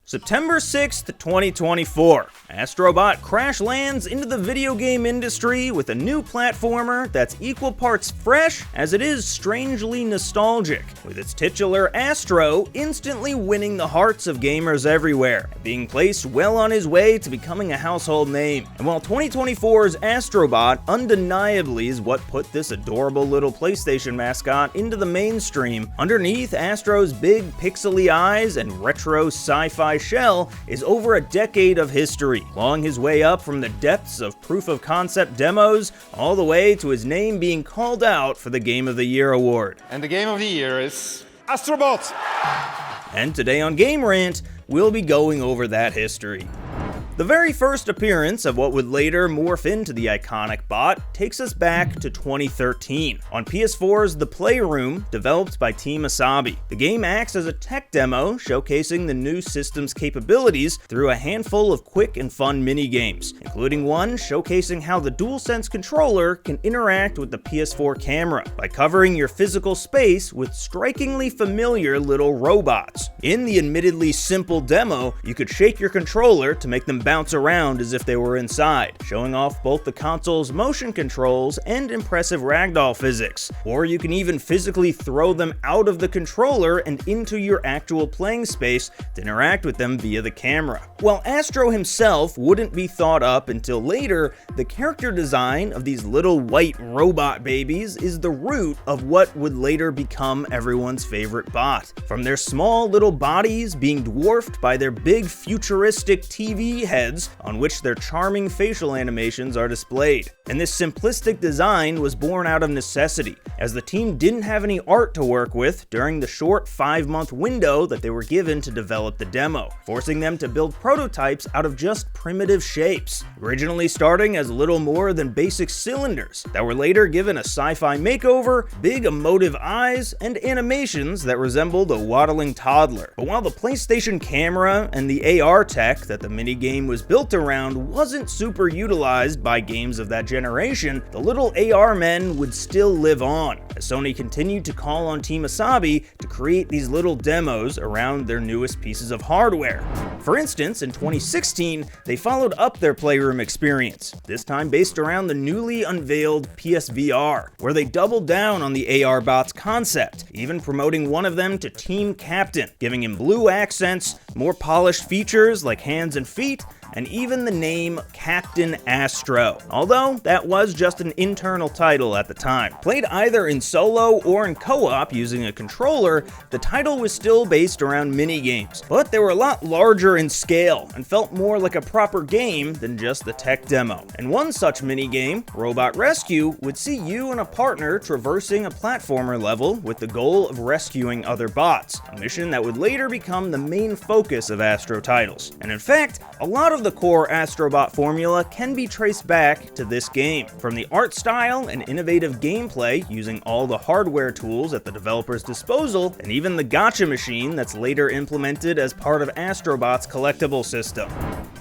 September 6th, 2024, Astro Bot crash lands into the video game industry with a new platformer that's equal parts fresh as it is strangely nostalgic, with its titular Astro instantly winning the hearts of gamers everywhere, being placed well on his way to becoming a household name. And while 2024's Astro Bot undeniably is what put this adorable little PlayStation mascot into the mainstream, underneath Astro's big pixely eyes and retro sci-fi shell is over a decade of history, clawing his way up from the depths of proof-of-concept demos all the way to his name being called out for the Game of the Year award. And the Game of the Year is Astro Bot! And today on Game Rant, we'll be going over that history. The very first appearance of what would later morph into the iconic bot takes us back to 2013 on PS4's The Playroom, developed by Team Asabi. The game acts as a tech demo showcasing the new system's capabilities through a handful of quick and fun mini-games, including one showcasing how the DualSense controller can interact with the PS4 camera by covering your physical space with strikingly familiar little robots. In the admittedly simple demo, you could shake your controller to make them bounce around as if they were inside, showing off both the console's motion controls and impressive ragdoll physics. Or you can even physically throw them out of the controller and into your actual playing space to interact with them via the camera. While Astro himself wouldn't be thought up until later, the character design of these little white robot babies is the root of what would later become everyone's favorite bot. From their small little bodies being dwarfed by their big futuristic TV heads on which their charming facial animations are displayed. And this simplistic design was born out of necessity, as the team didn't have any art to work with during the short 5-month window that they were given to develop the demo, forcing them to build prototypes out of just primitive shapes, originally starting as little more than basic cylinders that were later given a sci-fi makeover, big emotive eyes, and animations that resembled a waddling toddler. But while the PlayStation camera and the AR tech that the minigame was built around wasn't super utilized by games of that generation, the little AR men would still live on, as Sony continued to call on Team Asabi to create these little demos around their newest pieces of hardware. For instance, in 2016, they followed up their Playroom experience, this time based around the newly unveiled PSVR, where they doubled down on the AR bot's concept, even promoting one of them to Team Captain, giving him blue accents, more polished features like hands and feet, and even the name Captain Astro, although that was just an internal title at the time. Played either in solo or in co-op using a controller, the title was still based around mini-games, but they were a lot larger in scale and felt more like a proper game than just the tech demo. And one such mini-game, Robot Rescue, would see you and a partner traversing a platformer level with the goal of rescuing other bots, a mission that would later become the main focus of Astro titles. And in fact, a lot of the core Astro Bot formula can be traced back to this game. From the art style and innovative gameplay using all the hardware tools at the developer's disposal, and even the gacha machine that's later implemented as part of Astro Bot's collectible system.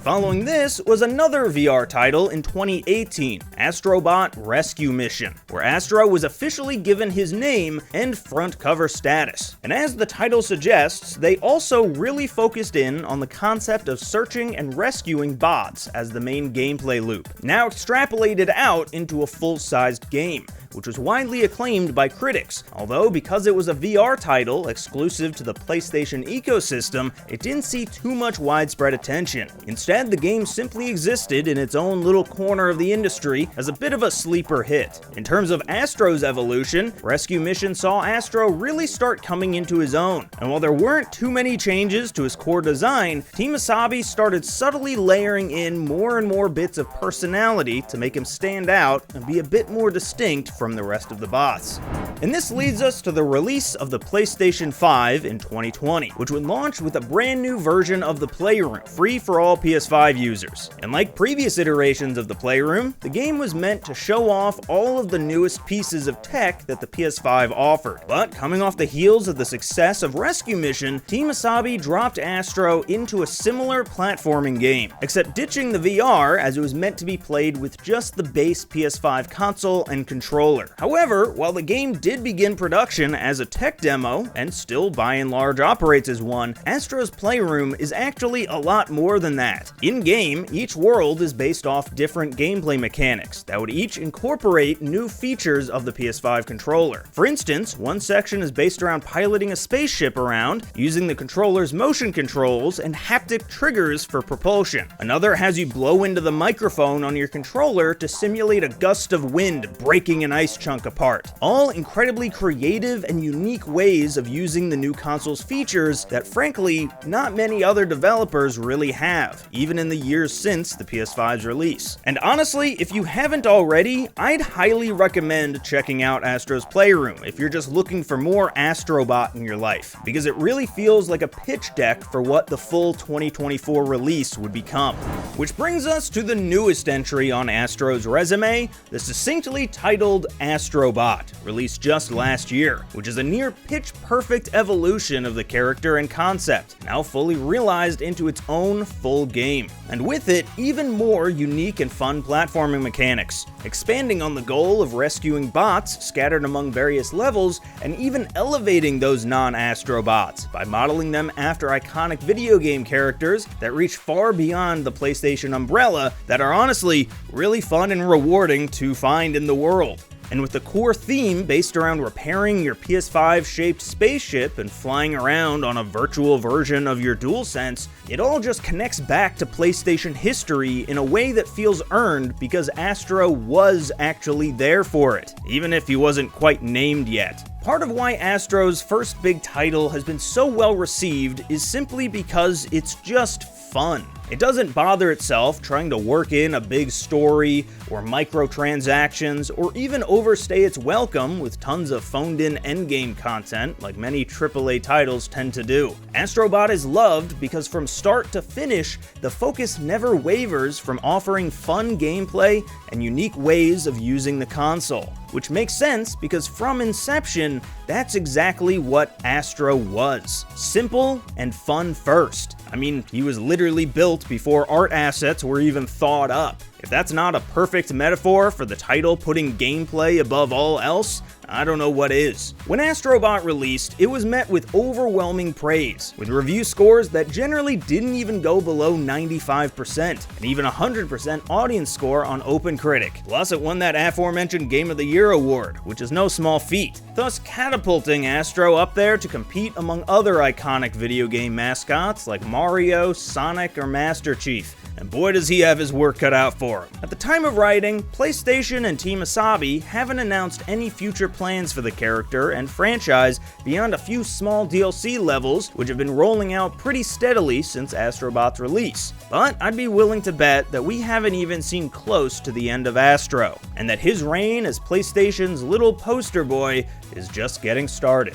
Following this was another VR title in 2018, Astro Bot Rescue Mission, where Astro was officially given his name and front cover status. And as the title suggests, they also really focused in on the concept of searching and rescuing bots as the main gameplay loop, now extrapolated out into a full-sized game, which was widely acclaimed by critics, although because it was a VR title exclusive to the PlayStation ecosystem, it didn't see too much widespread attention. Instead, the game simply existed in its own little corner of the industry as a bit of a sleeper hit. In terms of Astro's evolution, Rescue Mission saw Astro really start coming into his own, and while there weren't too many changes to his core design, Team Asabi started subtly layering in more and more bits of personality to make him stand out and be a bit more distinct from the rest of the bots. And this leads us to the release of the PlayStation 5 in 2020, which would launch with a brand new version of the Playroom, free for all PS5 users. And like previous iterations of the Playroom, the game was meant to show off all of the newest pieces of tech that the PS5 offered. But coming off the heels of the success of Rescue Mission, Team Asabi dropped Astro into a similar platforming game, except ditching the VR as it was meant to be played with just the base PS5 console and controller. However, while the game did begin production as a tech demo, and still by and large operates as one, Astro's Playroom is actually a lot more than that. In-game, each world is based off different gameplay mechanics that would each incorporate new features of the PS5 controller. For instance, one section is based around piloting a spaceship around, using the controller's motion controls and haptic triggers for propulsion. Another has you blow into the microphone on your controller to simulate a gust of wind breaking an ice chunk apart. All incredibly creative and unique ways of using the new console's features that frankly, not many other developers really have, even in the years since the PS5's release. And honestly, if you haven't already, I'd highly recommend checking out Astro's Playroom if you're just looking for more Astro Bot in your life, because it really feels like a pitch deck for what the full 2024 release would become. Which brings us to the newest entry on Astro's resume, the succinctly titled Astro Bot, released just last year, which is a near pitch-perfect evolution of the character and concept, now fully realized into its own full game. And with it, even more unique and fun platforming mechanics, expanding on the goal of rescuing bots scattered among various levels, and even elevating those non-Astro bots by modeling them after iconic video game characters that reach far beyond the PlayStation umbrella that are honestly really fun and rewarding to find in the world. And with the core theme based around repairing your PS5-shaped spaceship and flying around on a virtual version of your DualSense, it all just connects back to PlayStation history in a way that feels earned because Astro was actually there for it, even if he wasn't quite named yet. Part of why Astro's first big title has been so well received is simply because it's just fun. It doesn't bother itself trying to work in a big story or microtransactions or even overstay its welcome with tons of phoned-in endgame content like many AAA titles tend to do. Astro Bot is loved because from start to finish, the focus never wavers from offering fun gameplay and unique ways of using the console. Which makes sense because from inception, that's exactly what Astro was. Simple and fun first. I mean, he was literally built before art assets were even thought up. If that's not a perfect metaphor for the title putting gameplay above all else, I don't know what is. When Astro Bot released, it was met with overwhelming praise, with review scores that generally didn't even go below 95%, and even 100% audience score on OpenCritic. Plus, it won that aforementioned Game of the Year award, which is no small feat, thus catapulting Astro up there to compete among other iconic video game mascots like Mario, Sonic, or Master Chief. And boy does he have his work cut out for him. At the time of writing, PlayStation and Team Asabi haven't announced any future plans for the character and franchise beyond a few small DLC levels, which have been rolling out pretty steadily since Astro Bot's release. But I'd be willing to bet that we haven't even seen close to the end of Astro, and that his reign as PlayStation's little poster boy is just getting started.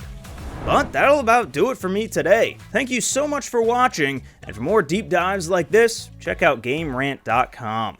But that'll about do it for me today. Thank you so much for watching, and for more deep dives like this, check out GameRant.com.